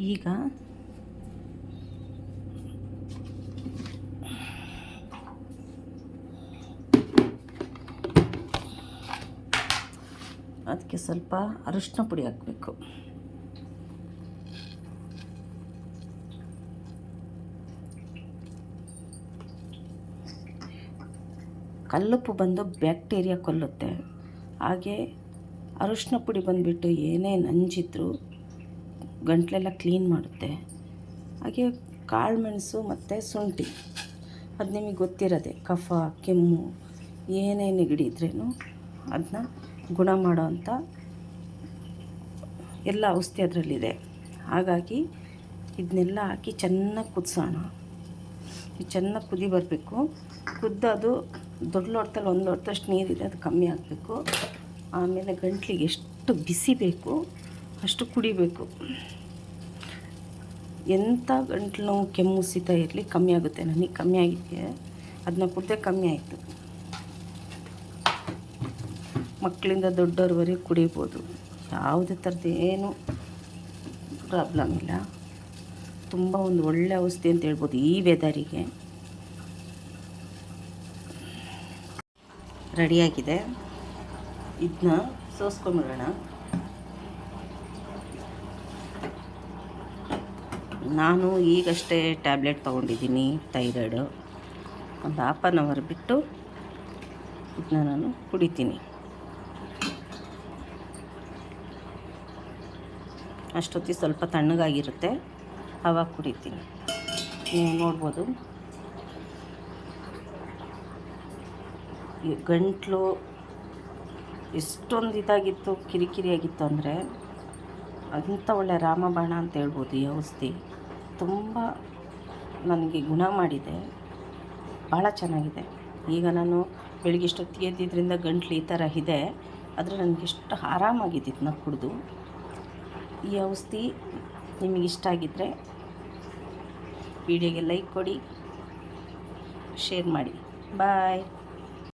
ಈಗ ಅದಕ್ಕೆ ಸ್ವಲ್ಪ ಅರಿಶಿನ ಪುಡಿ ಹಾಕಬೇಕು. ಕಲ್ಲುಪ್ಪು ಬಂದು ಬ್ಯಾಕ್ಟೀರಿಯಾ ಕೊಲ್ಲುತ್ತೆ. ಹಾಗೆ ಅರಿಶಿನ ಪುಡಿ ಬಂದುಬಿಟ್ಟು ಏನೇ ನಂಜಿದ್ರು ಗಂಟಲೆಲ್ಲ ಕ್ಲೀನ್ ಮಾಡುತ್ತೆ. ಹಾಗೆ ಕಾಳು ಮೆಣಸು ಮತ್ತು ಶುಂಠಿ, ಅದು ನಿಮಗೆ ಗೊತ್ತಿರೋದೆ. ಕಫ, ಕೆಮ್ಮು, ಏನೇ ನೆಗಡಿ ಇದ್ರೂ ಅದನ್ನ ಗುಣ ಮಾಡೋ ಅಂಥ ಎಲ್ಲ ಔಷಧಿ ಅದರಲ್ಲಿದೆ. ಹಾಗಾಗಿ ಇದನ್ನೆಲ್ಲ ಹಾಕಿ ಚೆನ್ನಾಗಿ ಕುದಿಸೋಣ. ಚೆನ್ನಾಗಿ ಕುದಿ ಬರಬೇಕು. ಕುದ್ದದು ದೊಡ್ಡ ಲೋಟದಲ್ಲಿ 1 ಲೋಟದಷ್ಟು ನೀರಿದೆ, ಅದು ಕಮ್ಮಿ ಹಾಕಬೇಕು. ಆಮೇಲೆ ಗಂಟ್ಲಿಗೆ ಎಷ್ಟು ಬಿಸಿ ಬೇಕು ಅಷ್ಟು ಕುಡಿಬೇಕು. ಎಂಥ ಗಂಟ್ಲು ನೋವು, ಕೆಮ್ಮು, ಶೀತ ಇರಲಿ ಕಮ್ಮಿ ಆಗುತ್ತೆ. ನನಗೆ ಕಮ್ಮಿ ಆಗಿದ್ದೆ, ಅದನ್ನ ಕುದ್ದೆ ಕಮ್ಮಿ ಆಯಿತು. ಮಕ್ಕಳಿಂದ ದೊಡ್ಡವ್ರವರೆಗೆ ಕುಡಿಬೋದು. ಯಾವುದೇ ಥರದ್ದು ಏನು ಪ್ರಾಬ್ಲಮ್ ಇಲ್ಲ. ತುಂಬ ಒಂದು ಒಳ್ಳೆ ಔಷಧಿ ಅಂತ ಹೇಳ್ಬೋದು ಈ ವೆದರಿಗೆ. ರೆಡಿಯಾಗಿದೆ. ಇದನ್ನ ಸೋಸ್ಕೊಂಬಿಡೋಣ. ನಾನು ಈಗಷ್ಟೇ ಟ್ಯಾಬ್ಲೆಟ್ ತೊಗೊಂಡಿದ್ದೀನಿ ಥೈರಾಯ್ಡು. ಒಂದು 1/2 ಅವರ್ ಬಿಟ್ಟು ಇದನ್ನ ನಾನು ಕುಡಿತೀನಿ. ಅಷ್ಟೊತ್ತಿಗೆ ಸ್ವಲ್ಪ ತಣ್ಣಗಾಗಿರುತ್ತೆ, ಆವಾಗ ಕುಡಿತೀನಿ. ನೀವು ನೋಡ್ಬೋದು, ಈ ಗಂಟಲು ಎಷ್ಟೊಂದು ಇದಾಗಿತ್ತು, ಕಿರಿಕಿರಿಯಾಗಿತ್ತು ಅಂದರೆ ಅಂಥ ಒಳ್ಳೆ ರಾಮಬಾಣ ಅಂತ ಹೇಳ್ಬೋದು ಈ ಔಷಧಿ. ತುಂಬ ನನಗೆ ಗುಣ ಮಾಡಿದೆ, ಭಾಳ ಚೆನ್ನಾಗಿದೆ. ಈಗ ನಾನು ಬೆಳಗ್ಗೆ ಇಷ್ಟೊತ್ತಿಗೆ ಎದ್ದಿದ್ದರಿಂದ ಗಂಟ್ಲು ಈ ಥರ ಇದೆ, ಆದರೆ ನನಗೆಷ್ಟು ಆರಾಮಾಗಿದ್ದಿತ್ತು ನಾನು ಕುಡಿದು. ಈ ಔಷಧಿ ನಿಮಗಿಷ್ಟ ಆಗಿದ್ದರೆ ವಿಡಿಯೋಗೆ ಲೈಕ್ ಕೊಡಿ, ಶೇರ್ ಮಾಡಿ. ಬಾಯ್.